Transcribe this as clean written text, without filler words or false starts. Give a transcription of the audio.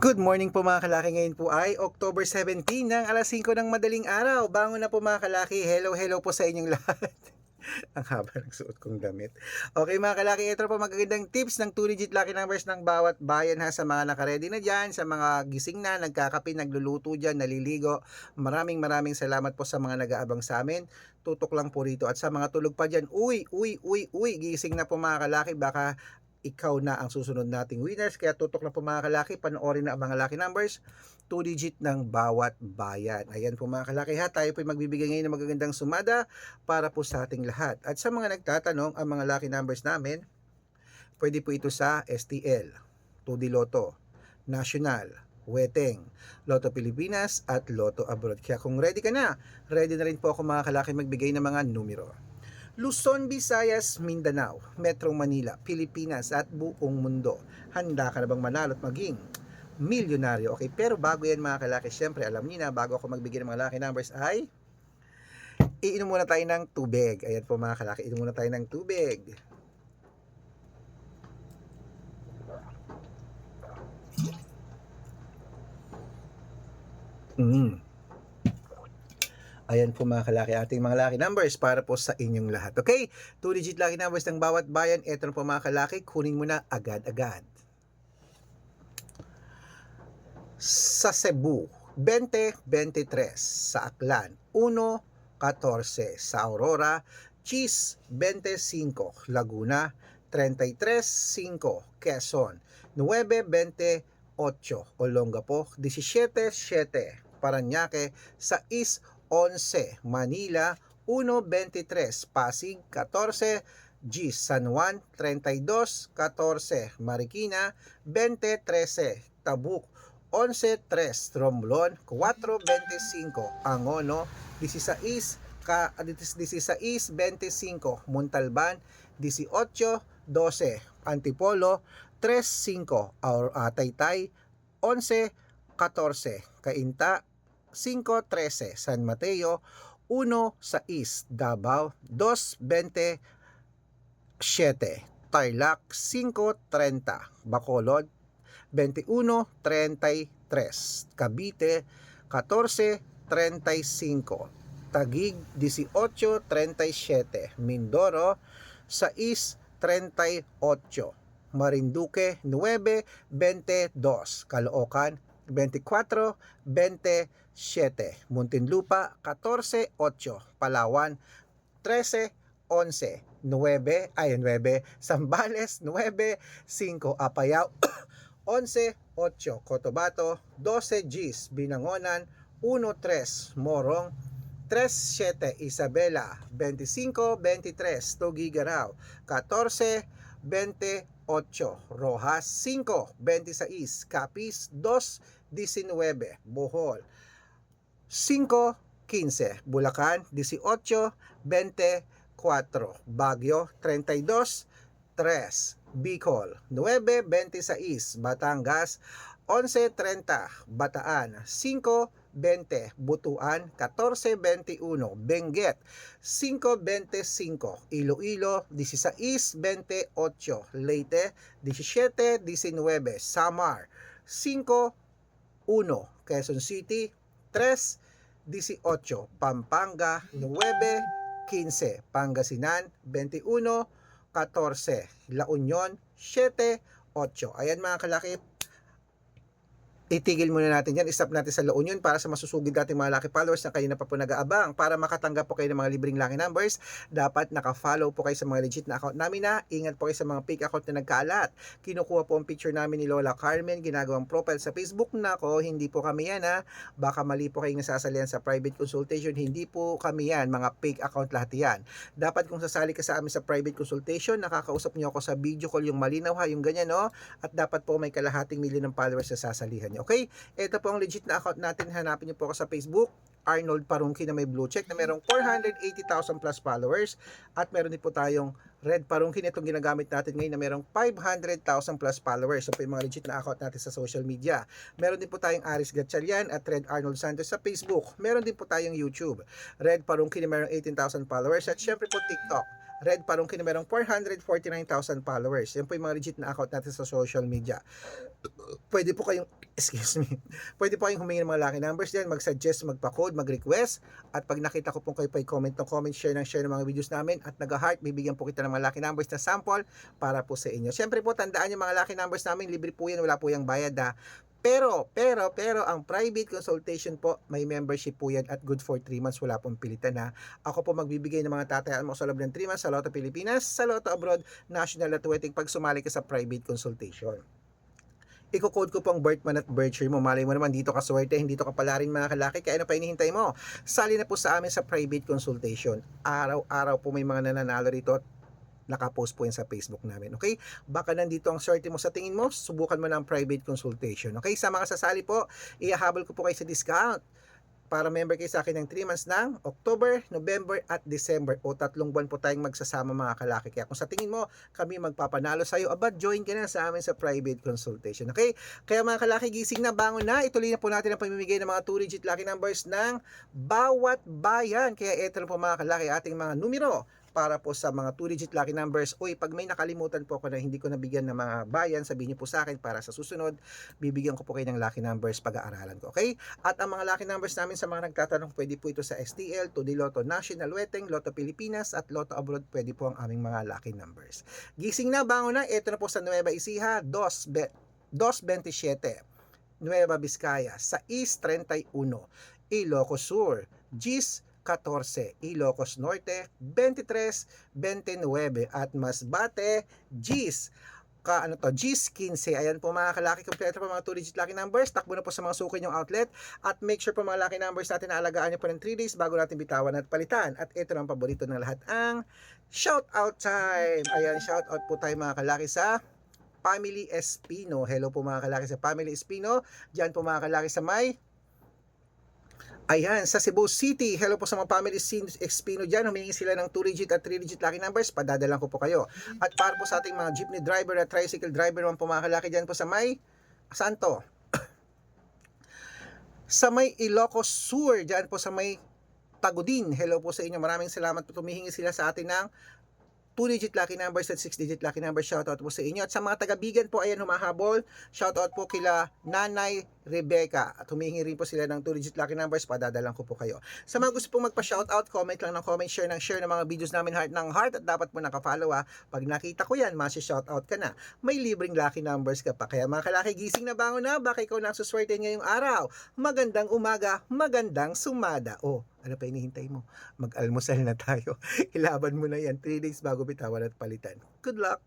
Good morning po mga kalaki. Ngayon po ay October 17 ng alas 5 ng madaling araw. Bangon na po mga kalaki. Hello, hello po sa inyong lahat. Ang haba ng suot kong damit. Okay mga kalaki, ito po magagandang tips ng 2-digit lucky numbers ng bawat bayan ha, sa mga nakaredy na dyan, sa mga gising na, nagkakape, nagluluto dyan, naliligo. Maraming salamat po sa mga nag-aabang sa amin. Tutok lang po rito. At sa mga tulog pa dyan, uy, gising na po mga kalaki. Baka ikaw na ang susunod nating winners. Kaya tutok na po mga kalaki, panoorin na ang mga lucky numbers, 2-digit ng bawat bayan. Ayan po mga kalaki ha, tayo po magbibigay ngayon ng magagandang sumada para po sa ating lahat. At sa mga nagtatanong, ang mga lucky numbers namin, pwede po ito sa STL, 2D Lotto, National, Weteng, Lotto Pilipinas at Lotto Abroad. Kaya kung ready ka na, ready na rin po ako mga kalaki magbigay ng mga numero. Luzon, Visayas, Mindanao, Metro Manila, Pilipinas at buong mundo. Handa ka na bang manalo at maging milyonaryo? Okay, pero bago yan mga kalaki, syempre alam niyo na, bago ako magbigay ng mga lucky numbers ay iinom muna tayo ng tubig. Ayan po mga kalaki, iinom muna tayo ng tubig. Ayan po mga kalaki, ating mga lucky numbers para po sa inyong lahat. Okay, 2-digit lucky numbers ng bawat bayan. Ito na po mga kalaki, kunin mo na agad-agad. Sa Cebu, 20-23. Sa Aklan, 1-14. Sa Aurora, Cheese, 25. Laguna, 33-5. Quezon, 9-28. Olongapo, 17-7. Paranaque, 6-11. Manila, 1-23. Pasig, 14. G. San Juan, 32-14. Marikina, 20-13. Tabuk, 11-3. Romblon, 4-25. Angono, 16-25. Montalban, 18-12. Antipolo, 3-5. Taytay, 11-14. Cainta, 5-13. San Mateo, 1-6. Davao, 2-20. 7. Tarlac, 5.30. Bacolod, 21.33. Cavite, 14.35. Taguig, 18.37. Mindoro, 6.38. Marinduque, 9.22. Caloocan, 24.27. Muntinlupa, 14.8. Palawan, 13.11. 9, 9, Zambales, 9-5, Apayao, 11-8, Cotabato, 12 Gs, Binangonan, 1-3, Morong, 3-7, Isabela, 25-23, Tuguegarao, 14-28, Rojas, 5-26, Capiz, 2-19, Bohol, 5-15, Bulacan, 18-20, 4. Baguio, 32-3. Bicol, 9-26. Batangas, 11-30. Bataan, 5-20. Butuan, 14-21. Benguet, 5-25. Iloilo, 16-28. Leyte, 17-19. Samar, 5-1. Quezon City, 3-18. Pampanga, 9-15. Pangasinan, 21-14. La Union, 7-8. Ayan mga kalaki, itigil muna natin yan, stop natin sa La Union para sa masusugid natin mga lucky followers na kayo na pa po nag-aabang. Para makatanggap po kayo ng mga libreng lucky numbers, dapat naka-follow po kayo sa mga legit na account namin na. Ingat po kayo sa mga fake account na nagkaalat. Kinukuha po ang picture namin ni Lola Carmen, ginagawang profile sa Facebook. Nako, hindi po kami yan ha. Baka mali po kayong nasasalihan sa private consultation. Hindi po kami yan, mga fake account lahat yan. Dapat kung sasali ka sa amin sa private consultation, nakakausap niyo ako sa video call, yung malinaw ha, yung ganyan no. At dapat po may kalahating milyon ng followers na sasalihan. Okay, ito po ang legit na account natin. Hanapin niyo po ako sa Facebook, Arnold Parungki na may blue check na merong 480,000 plus followers. At meron din po tayong Red Parungki na itong ginagamit natin ngayon na merong 500,000 plus followers. So po yung mga legit na account natin sa social media. Meron din po tayong Aris Gatchalian at Red Arnold Santos sa Facebook. Meron din po tayong YouTube, Red Parungki na merong 18,000 followers. At syempre po TikTok, Red Parungki na merong 449,000 followers. Yan po yung mga legit na account natin sa social media. Pwede po kayong, excuse me, pwede po kayong humingi ng mga lucky numbers din, mag-suggest, magpa-code, mag-request, at pag nakita ko po kayo pa comment ng comment, share ng mga videos namin, at nag-heart, bibigyan po kita ng mga lucky numbers na sample para po sa inyo. Siyempre po, tandaan yung mga lucky numbers namin, libre po yan, wala po yung bayad ha. Pero, ang private consultation po, may membership po yan at good for 3 months, wala pong pilitan ha. Ako po magbibigay ng mga tatayaan mo sa loob ng 3 months sa Lotto Pilipinas, sa Lotto Abroad, national at wedding pag sumali ka sa private consultation. Iko-code ko pong birth month at birth year mo. Malay mo naman dito ka swerte, hindi to kapala rin mga kalaki. Kaya ano pa hinihintay mo? Sali na po sa amin sa private consultation. Araw-araw po may mga nananalo rito at nakapost po yan sa Facebook namin. Okay? Baka nandito ang swerte mo sa tingin mo, subukan mo ng private consultation. Okay? Sa mga sasali po, ihahabol ko po kayo sa discount para member kayo sa akin ng 3 months ng October, November at December o 3 buwan po tayong magsasama mga kalaki. Kaya kung sa tingin mo kami magpapanalo sa iyo, join ka na sa amin sa private consultation. Okay? Kaya mga kalaki, gising na, bangon na. Ituloy na po natin ang pamimigay ng mga 2-digit lucky numbers ng bawat bayan. Kaya ito na po mga kalaki ating mga numero para po sa mga 2-digit lucky numbers. Uy, pag may nakalimutan po ako na hindi ko nabigyan ng mga bayan, sabihin niyo po sa akin para sa susunod, bibigyan ko po kayo ng lucky numbers pag-aaralan ko. Okay? At ang mga lucky numbers namin sa mga nagtatanong, pwede po ito sa STL, 2D Lotto National Weteng, Lotto Pilipinas at Lotto Abroad, pwede po ang aming mga lucky numbers. Gising na, bangon na. Ito na po sa Nueva Ecija, 227. Nueva Vizcaya, 631. Ilocos Sur, GIS 14, Ilocos Norte 23-29 at Masbate GIS GIS 15. Ayan po mga kalaki, kompleto po mga 2-digit lucky numbers. Takbo na po sa mga suki yung outlet at make sure po mga lucky numbers natin na alagaan nyo po ng 3 days bago natin bitawan at palitan. At ito ang paborito ng lahat, ang shout out time. Ayan, shout out po tayo mga kalaki sa Family Espino. Hello po mga kalaki sa Family Espino. Diyan po mga kalaki sa may ayan, sa Cebu City. Hello po sa mga family Espino dyan. Humingi sila ng 2-digit at 3-digit lucky numbers. Padadalan ko po kayo. At para po sa ating mga jeepney driver at tricycle driver naman po mga kalaki dyan po sa may Santo. Sa may Ilocos Sur, dyan po sa may Tagudin. Hello po sa inyo. Maraming salamat po. Tumihingi sila sa atin ng 2-digit lucky numbers at 6-digit lucky numbers. Shoutout po sa inyo. At sa mga taga-Bigan po, ayan, humahabol. Shoutout po kila Nanay Rebecca. At humihingi rin po sila ng 2-digit lucky numbers. Padadalang ko po kayo. Sa mga gusto pong magpa-shoutout, comment lang ng comment, share ng mga videos namin heart ng heart. At dapat po nakafollow ha. Pag nakita ko yan, masi-shoutout ka na. May libreng lucky numbers ka pa. Kaya mga kalaki, gising na, bangon na. Baka ikaw na suswerte ngayong araw. Magandang umaga, magandang sumada. Oh, ano pa hinihintay mo? Mag-almusal na tayo. Ilaban mo na yan 3 days bago bitawan at palitan. Good luck!